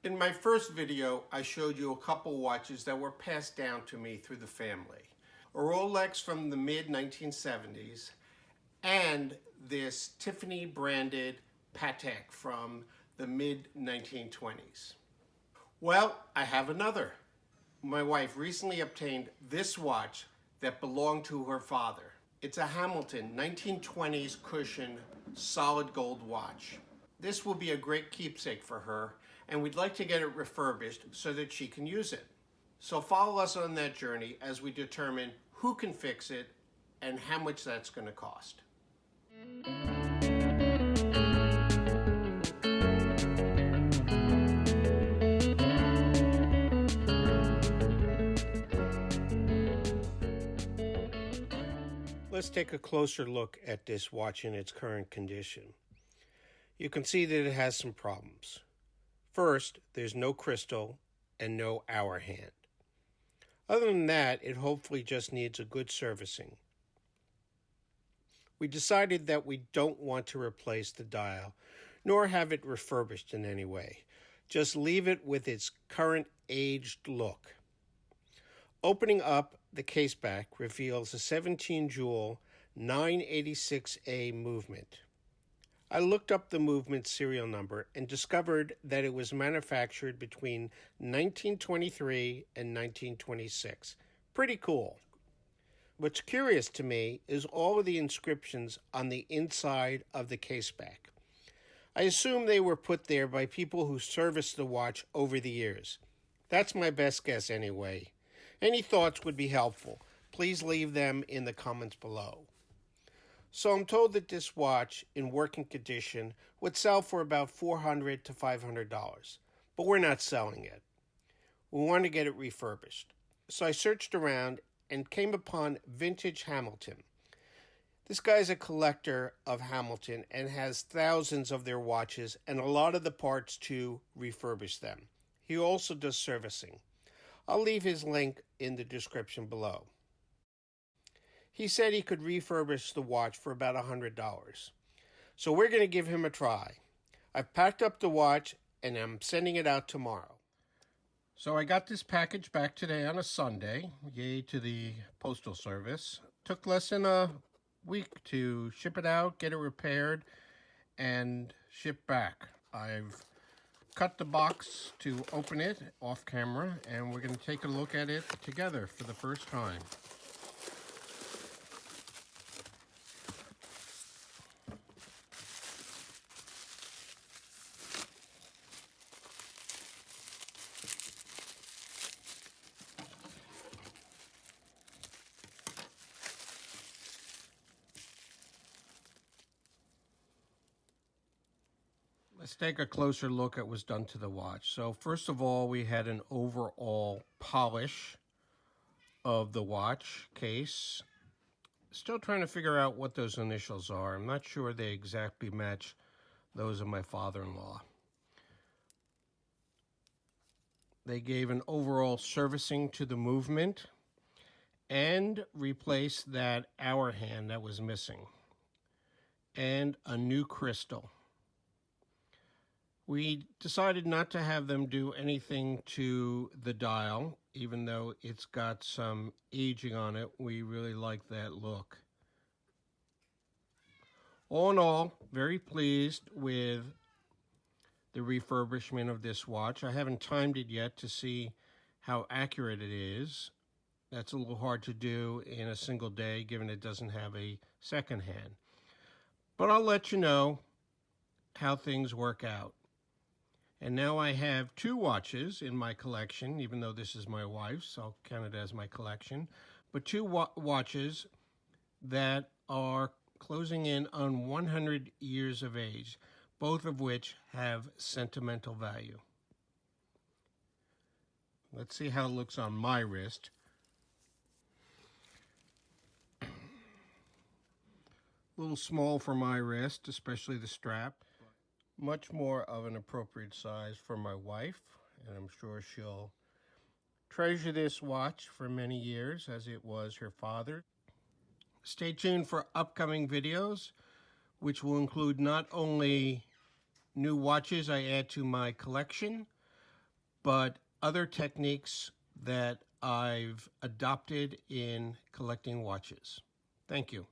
In my first video, I showed you a couple watches that were passed down to me through the family. A Rolex from the mid-1970s and this Tiffany branded Patek from the mid-1920s. Well, I have another. My wife recently obtained this watch that belonged to her father. It's a Hamilton 1920s cushion solid gold watch. This will be a great keepsake for her, and we'd like to get it refurbished so that she can use it. So follow us on that journey as we determine who can fix it and how much that's going to cost. Let's take a closer look at this watch in its current condition. You can see that it has some problems. First, there's no crystal and no hour hand. Other than that, it hopefully just needs a good servicing. We decided that we don't want to replace the dial, nor have it refurbished in any way. Just leave it with its current aged look. Opening up the case back reveals a 17-jewel 986A movement. I looked up the movement serial number and discovered that it was manufactured between 1923 and 1926. Pretty cool. What's curious to me is all of the inscriptions on the inside of the caseback. I assume they were put there by people who serviced the watch over the years. That's my best guess anyway. Any thoughts would be helpful. Please leave them in the comments below. So I'm told that this watch, in working condition, would sell for about $400 to $500, but we're not selling it. We want to get it refurbished. So I searched around and came upon Vintage Hamilton. This guy's a collector of Hamilton and has thousands of their watches and a lot of the parts to refurbish them. He also does servicing. I'll leave his link in the description below. He said he could refurbish the watch for about $100. So we're going to give him a try. I've packed up the watch and I'm sending it out tomorrow. So I got this package back today on a Sunday. Yay to the Postal Service. Took less than a week to ship it out, get it repaired, and ship back. I've cut the box to open it off camera, and we're going to take a look at it together for the first time. Let's take a closer look at what's done to the watch. So first of all, we had an overall polish of the watch case. Still trying to figure out what those initials are. I'm not sure they exactly match those of my father-in-law. They gave an overall servicing to the movement and replaced that hour hand that was missing. And a new crystal. We decided not to have them do anything to the dial, even though it's got some aging on it. We really like that look. All in all, very pleased with the refurbishment of this watch. I haven't timed it yet to see how accurate it is. That's a little hard to do in a single day, given it doesn't have a second hand. But I'll let you know how things work out. And now I have two watches in my collection, even though this is my wife's, I'll count it as my collection. But two watches that are closing in on 100 years of age, both of which have sentimental value. Let's see how it looks on my wrist. A little small for my wrist, especially the strap. Much more of an appropriate size for my wife, and I'm sure she'll treasure this watch for many years as it was her father. Stay tuned for upcoming videos, which will include not only new watches I add to my collection, but other techniques that I've adopted in collecting watches. Thank you.